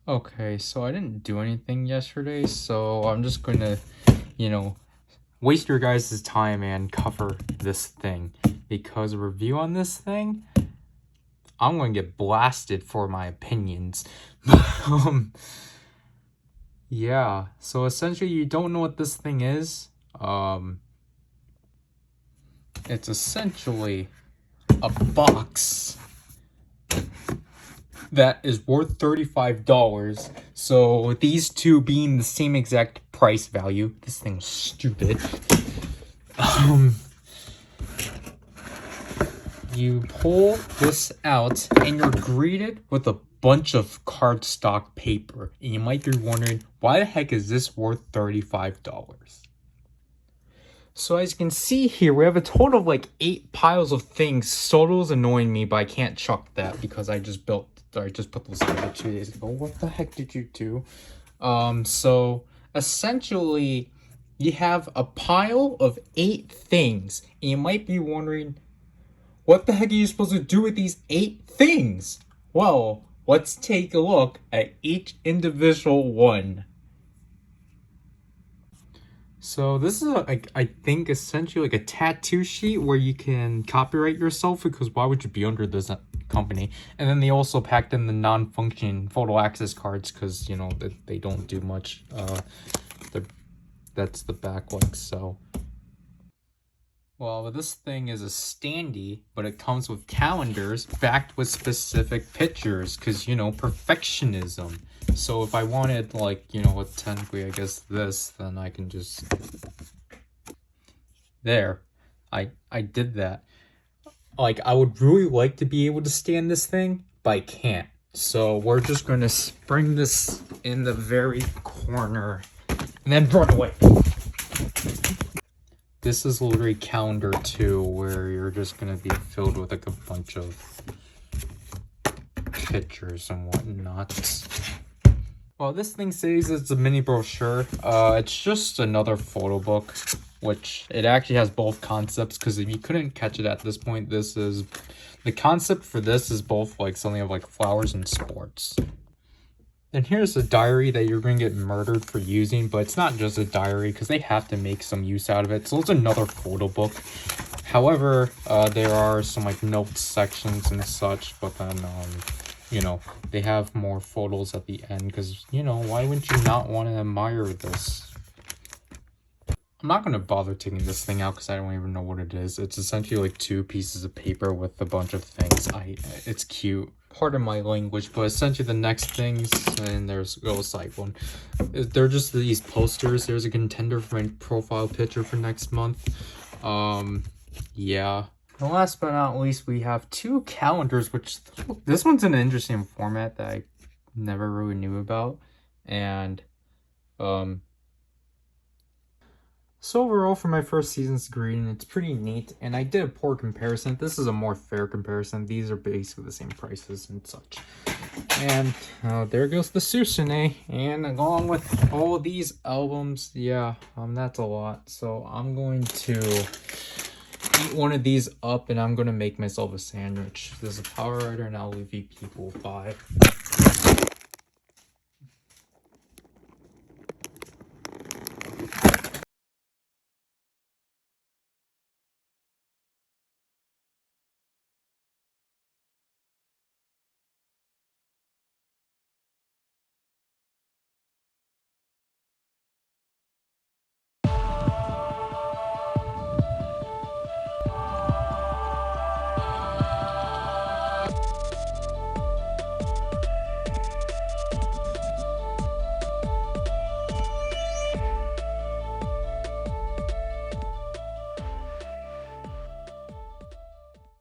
Okay, so I didn't do anything yesterday, so I'm just gonna, waste your guys' time and cover this thing. Because a review on this thing, I'm gonna get blasted for my opinions. um, yeah, so essentially you don't know what this thing is. It's essentially a box that is worth $35. So these two being the same exact price value. This thing's stupid. You pull this out and you're greeted with a bunch of cardstock paper. And you might be wondering, why the heck is this worth $35? So as you can see here, we have a total of like 8 piles of things. Soto's annoying me, but I can't chuck that because I just put those together 2 days ago. What the heck did you do? So essentially, you have a pile of 8 things. And you might be wondering, what the heck are you supposed to do with these 8 things? Well, let's take a look at each individual one. So this is, I think, essentially like a tattoo sheet where you can copyright yourself, because why would you be under this company? And then they also packed in the non-function photo access cards because, they don't do much. That's the back like so. Well, this thing is a standee, but it comes with calendars backed with specific pictures because, perfectionism. So if I wanted, technically, I guess this, then I can just... There. I did that. I would really like to be able to stand this thing, but I can't. So we're just going to spring this in the very corner and then run away. This is literally calendar 2, where you're just gonna be filled with like a bunch of pictures and whatnot. Well, this thing says it's a mini brochure. It's just another photo book, which it actually has both concepts, because if you couldn't catch it at this point, the concept for this is both like something of like flowers and sports. And here's a diary that you're going to get murdered for using, but it's not just a diary because they have to make some use out of it. So it's another photo book. However, there are some like notes sections and such, but then, they have more photos at the end because, why wouldn't you not want to admire this? I'm not going to bother taking this thing out because I don't even know what it is. It's essentially like 2 pieces of paper with a bunch of things. It's cute. Pardon my language, but essentially the next things, and there's a side one. They're just these posters. There's a contender for my profile picture for next month. Yeah. And last but not least, we have 2 calendars, which this one's in an interesting format that I never really knew about. And, so overall, for my first season's greeting, it's pretty neat, and I did a poor comparison. This is a more fair comparison. These are basically the same prices and such. And there goes the Susune, and along with all of these albums, yeah, that's a lot. So I'm going to eat one of these up, and I'm going to make myself a sandwich. This is a PowerRider, and I'll leave you people. Bye.